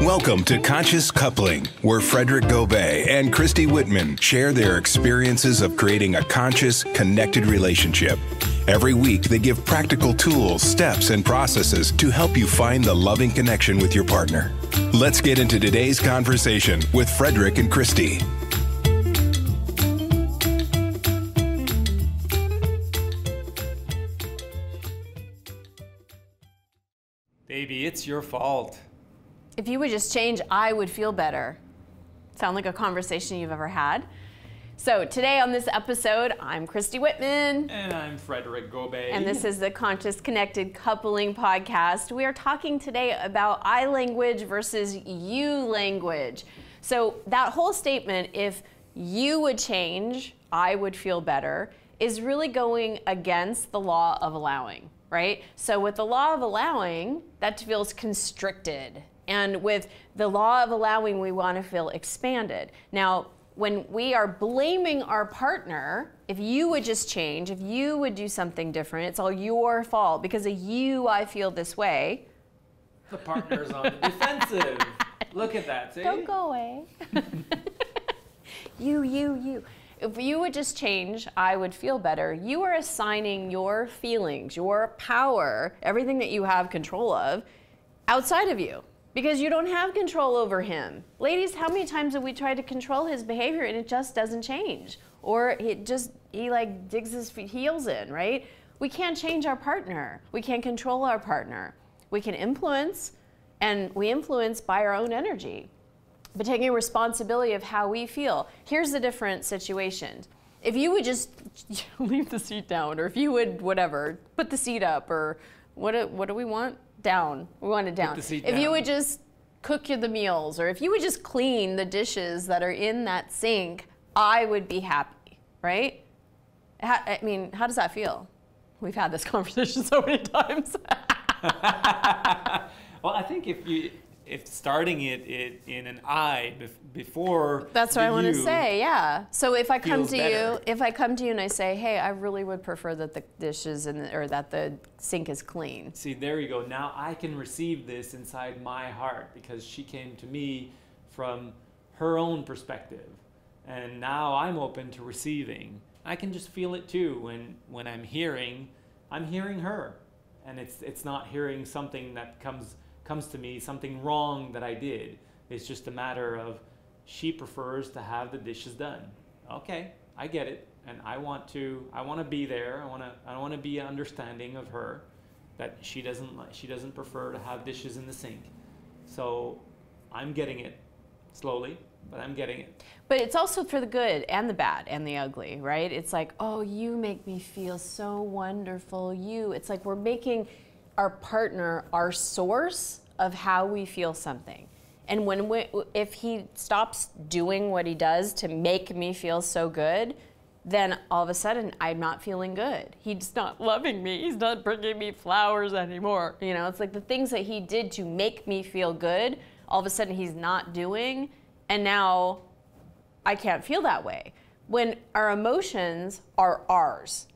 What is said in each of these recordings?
Welcome to Conscious Coupling, where Frederick Gobet and Christy Whitman share their experiences of creating a conscious, connected relationship. Every week, they give practical tools, steps, and processes to help you find the loving connection with your partner. Let's get into today's conversation with Frederick and Christy. Baby, it's your fault. If you would just change, I would feel better. Sound like a conversation you've ever had? So today on this episode, I'm Christy Whitman. And I'm Frederick Gobet. And this is the Conscious Connected Coupling Podcast. We are talking today about I language versus you language. So that whole statement, if you would change, I would feel better, is really going against the law of allowing, right? So with the law of allowing, that feels constricted. And with the law of allowing, we want to feel expanded. Now, when we are blaming our partner, if you would just change, if you would do something different, it's all your fault. Because of you, I feel this way. The partner's on the defensive. Look at that, see? Don't go away. You. If you would just change, I would feel better. You are assigning your feelings, your power, everything that you have control of, outside of you. Because you don't have control over him. Ladies, how many times have we tried to control his behavior and it just doesn't change? Or he like digs his heels in, right? We can't change our partner. We can't control our partner. We can influence, and we influence by our own energy. But taking responsibility of how we feel. Here's the different situations. If you would just leave the seat down, or if you would, whatever, put the seat up, or what do we want? Down. We want it down. If you would just cook the meals, or if you would just clean the dishes that are in that sink, I would be happy, right? I mean, how does that feel? We've had this conversation so many times. Well, I think if starting it in an I before that's what I want to say, yeah. So if I come to better. you and I say, hey, I really would prefer that the dishes or that the sink is clean. See, there you go. Now I can receive this inside my heart because she came to me from her own perspective. And now I'm open to receiving. I can just feel it too when I'm hearing her. And it's not hearing something that comes to me, something wrong that I did. It's just a matter of she prefers to have the dishes done. Okay, I get it, and I want to be there. I want to be understanding of her that she doesn't prefer to have dishes in the sink. So I'm getting it slowly, but I'm getting it. But it's also for the good and the bad and the ugly, right? It's like, oh, you make me feel so wonderful. It's like we're making our partner our source of how we feel something. And if he stops doing what he does to make me feel so good, then all of a sudden I'm not feeling good. He's not loving me. He's not bringing me flowers anymore. You know, it's like the things that he did to make me feel good, all of a sudden he's not doing, and now I can't feel that way. When our emotions are ours,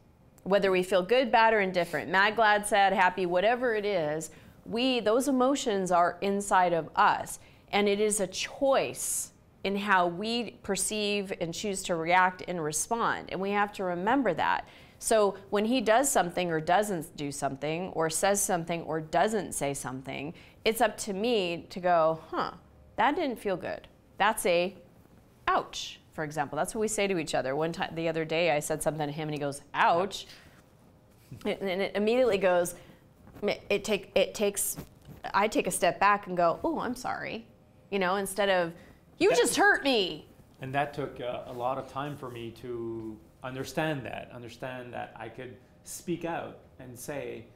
whether we feel good, bad, or indifferent, mad, glad, sad, happy, whatever it is, those emotions are inside of us. And it is a choice in how we perceive and choose to react and respond. And we have to remember that. So when he does something or doesn't do something, or says something or doesn't say something, it's up to me to go, that didn't feel good. That's a ouch. For example, that's what we say to each other. One time, the other day, I said something to him, and he goes, "Ouch!" And it immediately goes. I take a step back and go, "Oh, I'm sorry," instead of "You just hurt me." And that took a lot of time for me to understand that I could speak out and say,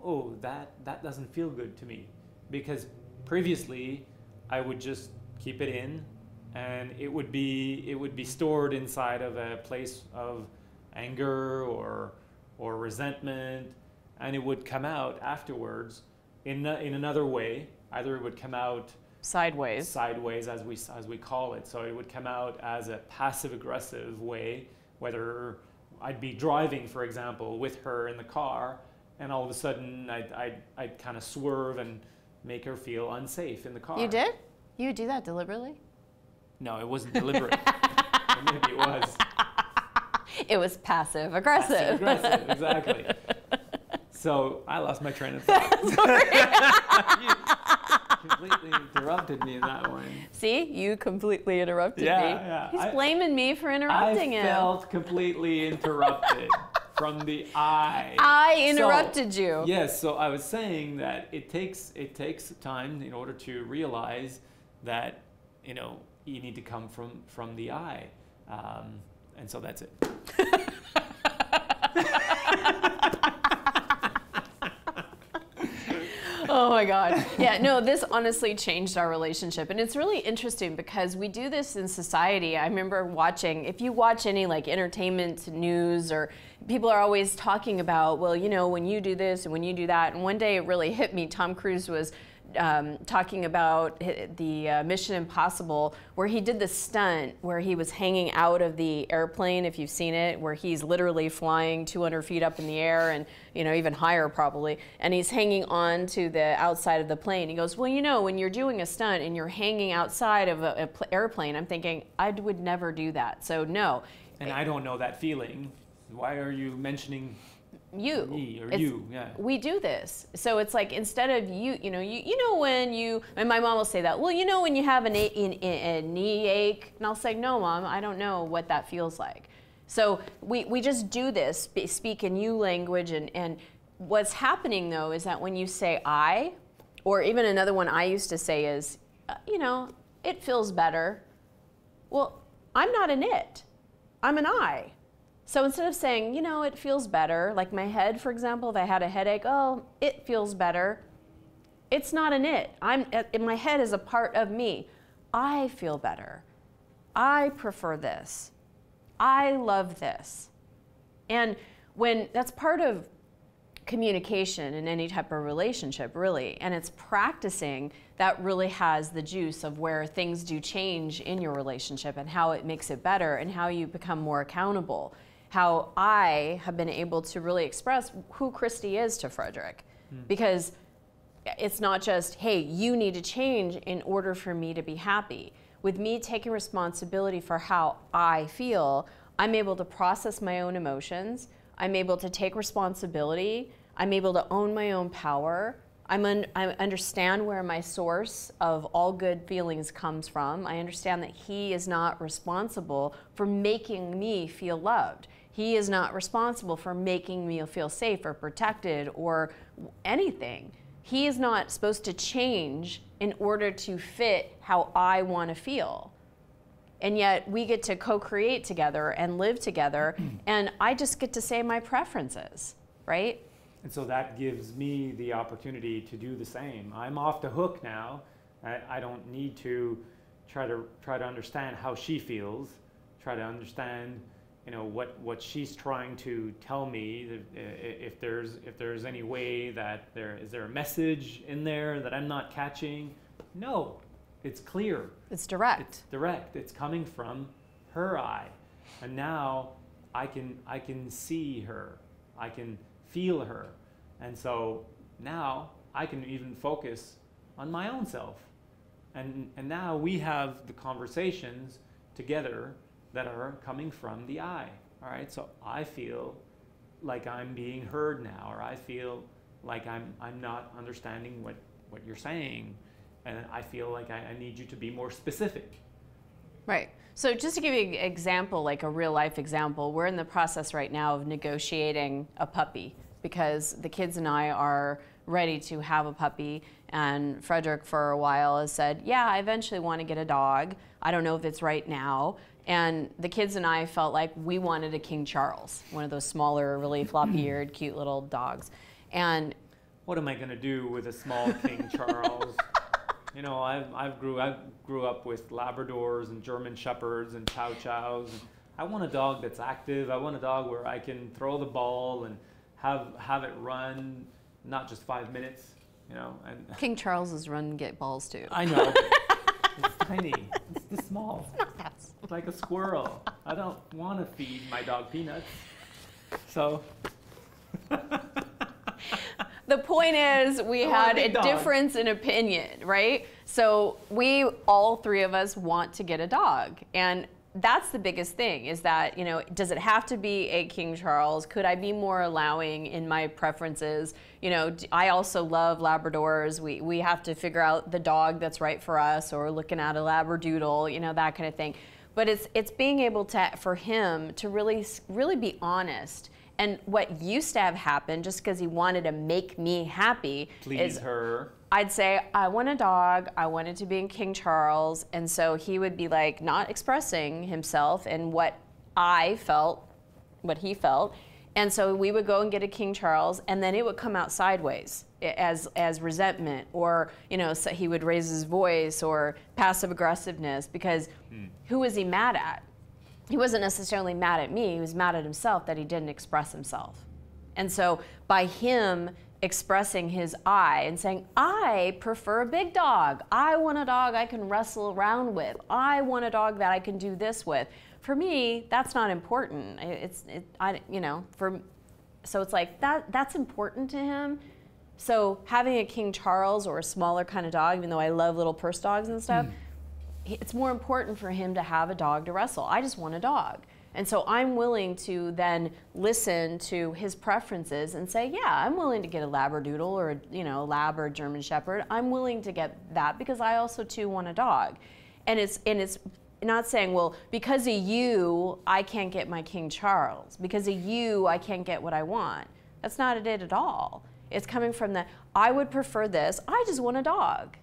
"Oh, that doesn't feel good to me," because previously I would just keep it in. And it would be stored inside of a place of anger or resentment, and it would come out afterwards in another way. Either it would come out sideways as we call it. So it would come out as a passive aggressive way, whether I'd be driving, for example, with her in the car, and all of a sudden I'd kind of swerve and make her feel unsafe in the car. You did? You would do that deliberately? No, it wasn't deliberate. Or maybe it was. It was passive aggressive. Passive aggressive, exactly. So I lost my train of thought. You completely interrupted me in that one. See, you completely interrupted me. Yeah. He's blaming me for interrupting him. I felt completely interrupted from the I. I interrupted you. Yes, so I was saying that it takes time in order to realize that, you need to come from the I. And so that's it. Oh my God. Yeah, no, this honestly changed our relationship. And it's really interesting because we do this in society. I remember watching, if you watch any like entertainment news, or people are always talking about, well, when you do this and when you do that. And one day it really hit me. Tom Cruise was talking about the Mission Impossible, where he did the stunt where he was hanging out of the airplane, if you've seen it, where he's literally flying 200 feet up in the air and even higher probably, and he's hanging on to the outside of the plane. He goes, well, when you're doing a stunt and you're hanging outside of an airplane, I'm thinking, I would never do that. So no. And I don't know that feeling. Why are you mentioning me or you? Yeah. We do this. So it's like, instead of when you, and my mom will say that, well, when you have a knee ache, and I'll say, no, Mom, I don't know what that feels like. So we just do this, speak in you language, and what's happening though is that when you say I, or even another one I used to say is, it feels better. Well, I'm not an it, I'm an I. So instead of saying, it feels better, like my head, for example, if I had a headache, oh, it feels better. It's not an it. My head is a part of me. I feel better. I prefer this. I love this. And that's part of communication in any type of relationship, really, and it's practicing that really has the juice of where things do change in your relationship and how it makes it better and how you become more accountable. How I have been able to really express who Christy is to Frederick. Because it's not just, hey, you need to change in order for me to be happy. With me taking responsibility for how I feel, I'm able to process my own emotions. I'm able to take responsibility. I'm able to own my own power. I understand where my source of all good feelings comes from. I understand that he is not responsible for making me feel loved. He is not responsible for making me feel safe or protected or anything. He is not supposed to change in order to fit how I want to feel. And yet we get to co-create together and live together, and I just get to say my preferences, right? And so that gives me the opportunity to do the same. I'm off the hook now. I don't need to try to understand how she feels, try to understand what she's trying to tell me, if there's any way that is there a message in there that I'm not catching. No, it's clear. It's direct. It's direct. It's coming from her eye. And now I can see her. I can feel her. And so now I can even focus on my own self. And now we have the conversations together that are coming from the I. All right, so I feel like I'm being heard now, or I feel like I'm not understanding what you're saying, and I feel like I need you to be more specific. Right. So just to give you an example, like a real life example, we're in the process right now of negotiating a puppy because the kids and I are ready to have a puppy, and Frederick for a while has said, yeah, I eventually want to get a dog. I don't know if it's right now. And the kids and I felt like we wanted a King Charles, one of those smaller, really floppy-eared, cute little dogs. And what am I going to do with a small King Charles? I grew up with Labradors and German Shepherds and Chow Chows. And I want a dog that's active. I want a dog where I can throw the ball and have it run, not just 5 minutes. And King Charles's run and get balls too. I know. It's tiny. It's this small. It's not that small. It's like a squirrel. I don't want to feed my dog peanuts. So. the point is we had a difference in opinion, right? So all three of us want to get a dog. And that's the biggest thing, is that, does it have to be a King Charles? Could I be more allowing in my preferences? I also love Labradors. We have to figure out the dog that's right for us, or looking at a Labradoodle, that kind of thing. But it's being able for him to really be honest. And what used to have happened, just because he wanted to make me happy, please her. I'd say, I want a dog, I want it to be in King Charles, and so he would be like not expressing himself and what I felt, what he felt, and so we would go and get a King Charles, and then it would come out sideways as resentment, or so he would raise his voice, or passive aggressiveness, because who was he mad at? He wasn't necessarily mad at me, he was mad at himself that he didn't express himself. And so by him expressing his I and saying, I prefer a big dog, I want a dog I can wrestle around with, I want a dog that I can do this with. For me, that's not important. So it's like that's important to him. So having a King Charles or a smaller kind of dog, even though I love little purse dogs and stuff, it's more important for him to have a dog to wrestle. I just want a dog. And so I'm willing to then listen to his preferences and say, yeah, I'm willing to get a Labradoodle, or a Lab or a German Shepherd. I'm willing to get that because I also too want a dog. And it's not saying, well, because of you, I can't get my King Charles. Because of you, I can't get what I want. That's not it at all. It's coming from the, I would prefer this, I just want a dog,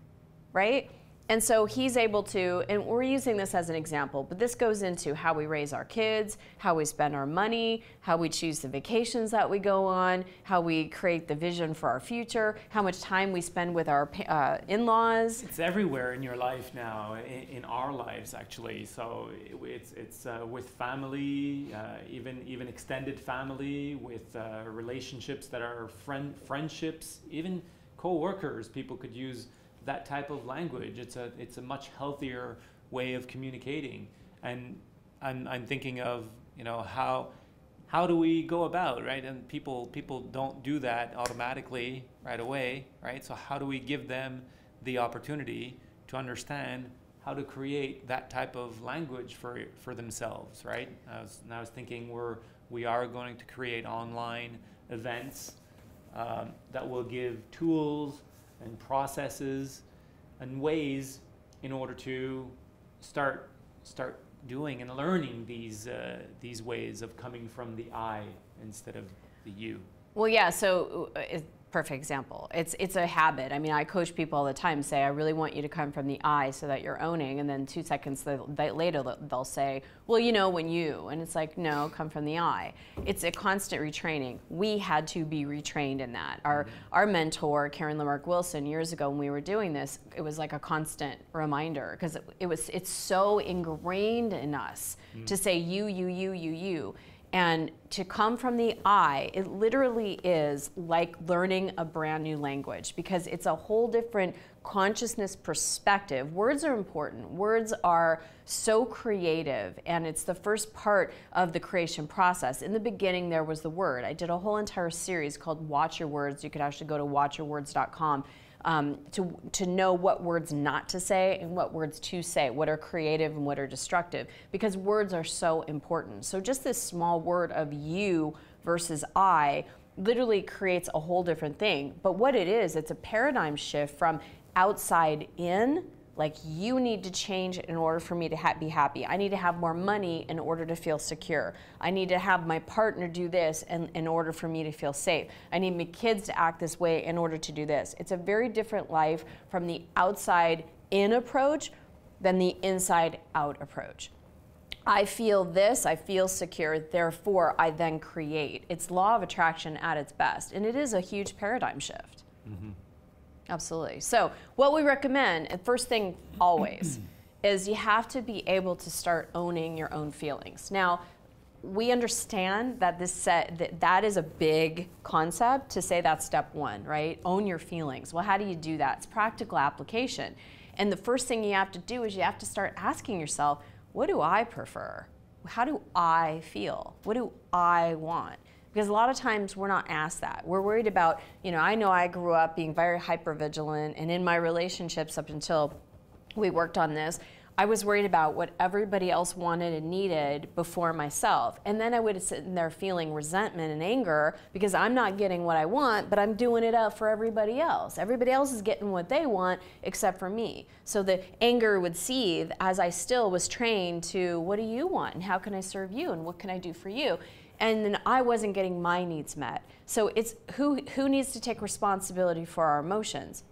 right? And so he's able to, and we're using this as an example, but this goes into how we raise our kids, how we spend our money, how we choose the vacations that we go on, how we create the vision for our future, how much time we spend with our in-laws. It's everywhere in your life now, in our lives actually. So it's with family, even extended family, with relationships that are friendships, even co-workers. People could use that type of language. It's a much healthier way of communicating, and I'm thinking of how do we go about, right? And people don't do that automatically right away, right? So how do we give them the opportunity to understand how to create that type of language for themselves, right? I was thinking we are going to create online events that will give tools and processes and ways in order to start doing and learning these ways of coming from the I instead of the you. Well, yeah. So perfect example. It's a habit. I mean, I coach people all the time, say, I really want you to come from the I so that you're owning, and then 2 seconds later they'll say, well, when you, and it's like, no, come from the I. It's a constant retraining. We had to be retrained in that. Our mentor, Karen Lamarck Wilson, years ago when we were doing this, it was like a constant reminder, because it's so ingrained in us to say you. And to come from the I, it literally is like learning a brand new language, because it's a whole different consciousness perspective. Words are important. Words are so creative, and it's the first part of the creation process. In the beginning, there was the word. I did a whole entire series called Watch Your Words. You could actually go to watchyourwords.com. To know what words not to say and what words to say, what are creative and what are destructive, because words are so important. So just this small word of you versus I literally creates a whole different thing. But what it is, it's a paradigm shift from outside in, like you need to change in order for me to be happy. I need to have more money in order to feel secure. I need to have my partner do this in order for me to feel safe. I need my kids to act this way in order to do this. It's a very different life from the outside in approach than the inside out approach. I feel this, I feel secure, therefore I then create. It's law of attraction at its best, and it is a huge paradigm shift. Mm-hmm. Absolutely. So what we recommend, and first thing always, is you have to be able to start owning your own feelings. Now, we understand that that is a big concept to say that's step one, right? Own your feelings. Well, how do you do that? It's practical application. And the first thing you have to do is you have to start asking yourself, what do I prefer? How do I feel? What do I want? Because a lot of times we're not asked that. We're worried about, I know I grew up being very hypervigilant, and in my relationships up until we worked on this, I was worried about what everybody else wanted and needed before myself. And then I would sit in there feeling resentment and anger because I'm not getting what I want, but I'm doing it up for everybody else. Everybody else is getting what they want except for me. So the anger would seethe as I still was trained to, what do you want? And how can I serve you? And what can I do for you? And then I wasn't getting my needs met. So it's who needs to take responsibility for our emotions?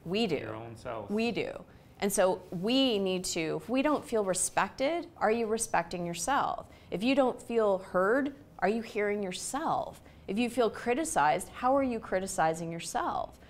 We do. Your own self. We do. And so we need to, if we don't feel respected, are you respecting yourself? If you don't feel heard, are you hearing yourself? If you feel criticized, how are you criticizing yourself?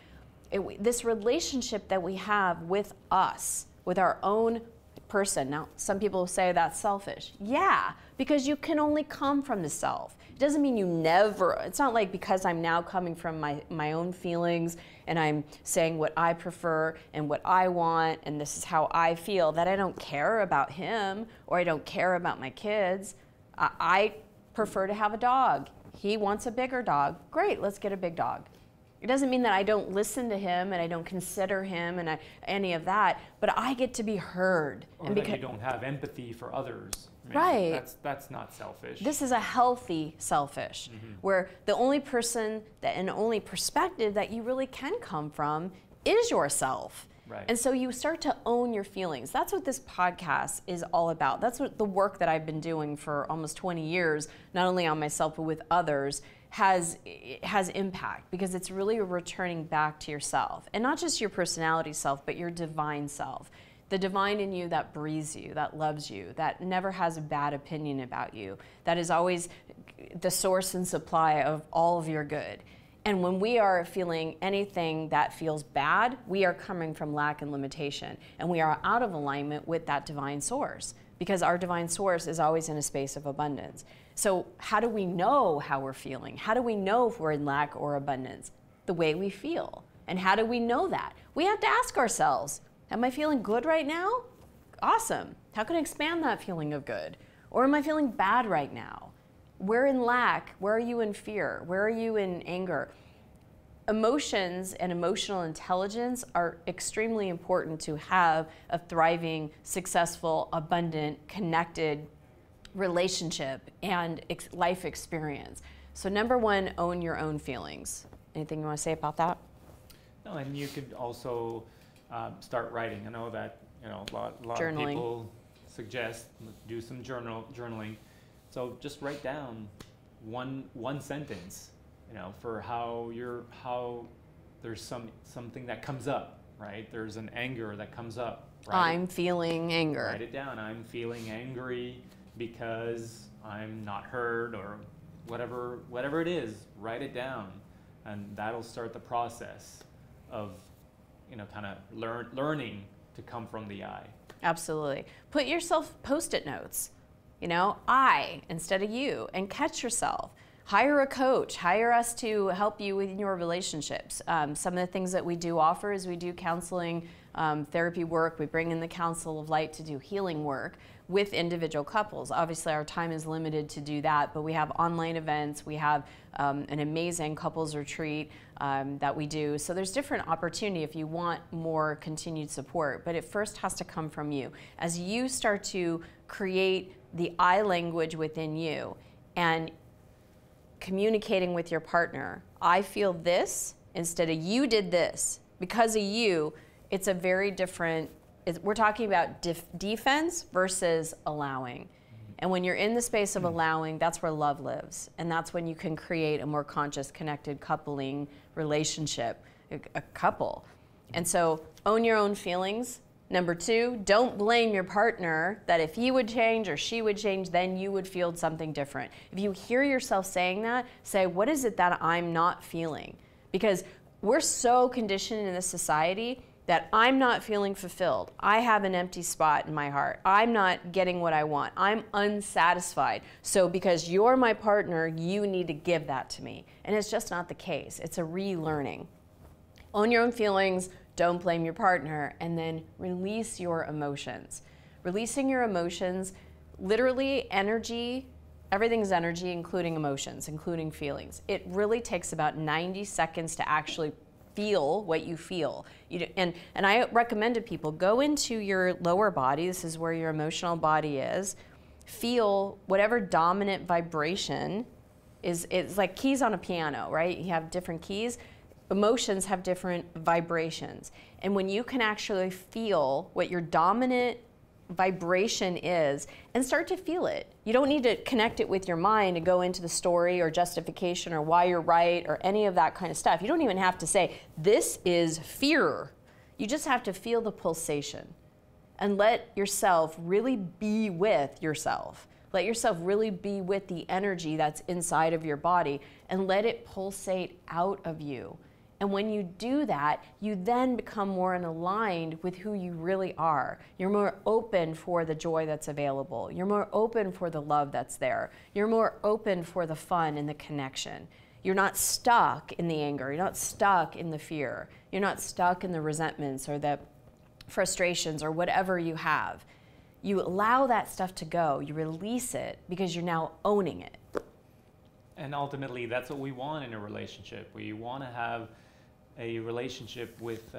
This relationship that we have with us, with our own person. Now, some people say that's selfish. Yeah, because you can only come from the self. It doesn't mean you never, it's not like because I'm now coming from my own feelings and I'm saying what I prefer and what I want and this is how I feel, that I don't care about him or I don't care about my kids. I prefer to have a dog. He wants a bigger dog. Great, let's get a big dog. It doesn't mean that I don't listen to him and I don't consider him and any of that, but I get to be heard. Or and that you don't have empathy for others. I mean, right. That's not selfish. This is a healthy selfish, where the only person and only perspective that you really can come from is yourself. Right. And so you start to own your feelings. That's what this podcast is all about. That's what the work that I've been doing for almost 20 years, not only on myself but with others, has impact, because it's really returning back to yourself. And not just your personality self, but your divine self. The divine in you that breathes you, that loves you, that never has a bad opinion about you, that is always the source and supply of all of your good. And when we are feeling anything that feels bad, we are coming from lack and limitation. And we are out of alignment with that divine source, because our divine source is always in a space of abundance. So how do we know how we're feeling? How do we know if we're in lack or abundance? The way we feel. And how do we know that? We have to ask ourselves, am I feeling good right now? Awesome. How can I expand that feeling of good? Or am I feeling bad right now? Where in lack? Where are you in fear? Where are you in anger? Emotions and emotional intelligence are extremely important to have a thriving, successful, abundant, connected relationship and life experience. So number one, own your own feelings. Anything you want to say about that? No, and you could also start writing. I know that a lot of people suggest do some journaling. So just write down one sentence, for how there's something that comes up, right? There's an anger that comes up. I'm feeling anger. Write it down. I'm feeling angry because I'm not heard, or whatever it is. Write it down, and that'll start the process of kind of learning to come from the I. Absolutely. Put yourself Post-it notes. I instead of you, and catch yourself. Hire a coach. Hire us to help you with your relationships. Some of the things that we do offer is we do counseling, therapy work. We bring in the Council of Light to do healing work with individual couples. Obviously, our time is limited to do that, but we have online events. We have an amazing couples retreat that we do. So there's different opportunity if you want more continued support, but it first has to come from you. As you start to create the I language within you and communicating with your partner, I feel this instead of you did this. Because of you, it's a very different, we're talking about defense versus allowing. And when you're in the space of allowing, that's where love lives. And that's when you can create a more conscious, connected coupling relationship, a couple. And so own your own feelings. Number two, don't blame your partner that if he would change or she would change, then you would feel something different. If you hear yourself saying that, say, what is it that I'm not feeling? Because we're so conditioned in this society that I'm not feeling fulfilled. I have an empty spot in my heart. I'm not getting what I want. I'm unsatisfied. So because you're my partner, you need to give that to me. And it's just not the case. It's a relearning. Own your own feelings. Don't blame your partner, and then release your emotions. Releasing your emotions, literally energy Everything's energy, including emotions, including feelings. It really takes about 90 seconds to actually feel what you feel. And I recommend to people, go into your lower body. This is where your emotional body is. Feel whatever dominant vibration is. It's like keys on a piano, right? You have different keys. Emotions have different vibrations. And when you can actually feel what your dominant vibration is and start to feel it. You don't need to connect it with your mind and go into the story or justification or why you're right or any of that kind of stuff. You don't even have to say, this is fear. You just have to feel the pulsation and let yourself really be with yourself. Let yourself really be with the energy that's inside of your body and let it pulsate out of you. And when you do that, you then become more aligned with who you really are. You're more open for the joy that's available. You're more open for the love that's there. You're more open for the fun and the connection. You're not stuck in the anger. You're not stuck in the fear. You're not stuck in the resentments or the frustrations or whatever you have. You allow that stuff to go. You release it because you're now owning it. And ultimately, that's what we want in a relationship. We want to have a relationship with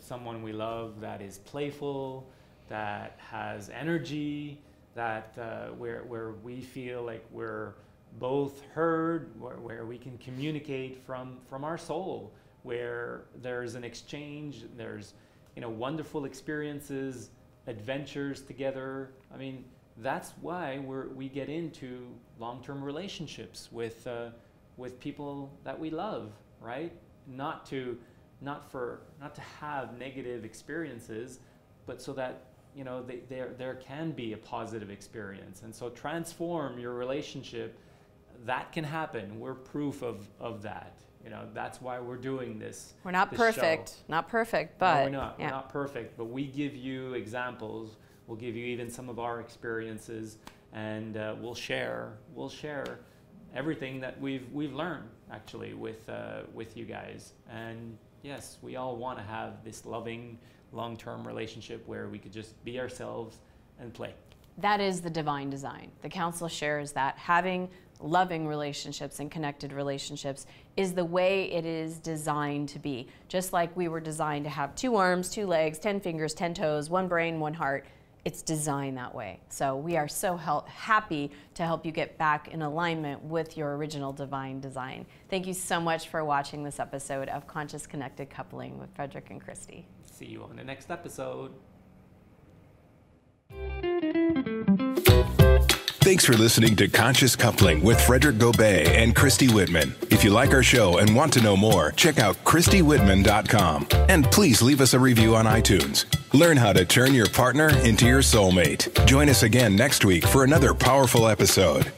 someone we love that is playful, that has energy, that where we feel like we're both heard, where we can communicate from our soul, where there's an exchange, there's wonderful experiences, adventures together. I mean, that's why we get into long-term relationships with people that we love, right? Not to have negative experiences, but so that there can be a positive experience. And so transform your relationship. That can happen. We're proof of that. That's why we're doing this. We're not perfect. Show. Not perfect, but no, we're not. Yeah. We're not perfect, but we give you examples. We'll give you even some of our experiences, and we'll share everything that we've learned actually with you guys. And yes, we all want to have this loving, long-term relationship where we could just be ourselves and play. That is the divine design. The council shares that having loving relationships and connected relationships is the way it is designed to be. Just like we were designed to have 2 arms, 2 legs, 10 fingers, 10 toes, 1 brain, 1 heart. It's designed that way. So we are so happy to help you get back in alignment with your original divine design. Thank you so much for watching this episode of Conscious Connected Coupling with Frederick and Christy. See you on the next episode. Thanks for listening to Conscious Coupling with Frederick Gobet and Christy Whitman. If you like our show and want to know more, check out ChristyWhitman.com. And please leave us a review on iTunes. Learn how to turn your partner into your soulmate. Join us again next week for another powerful episode.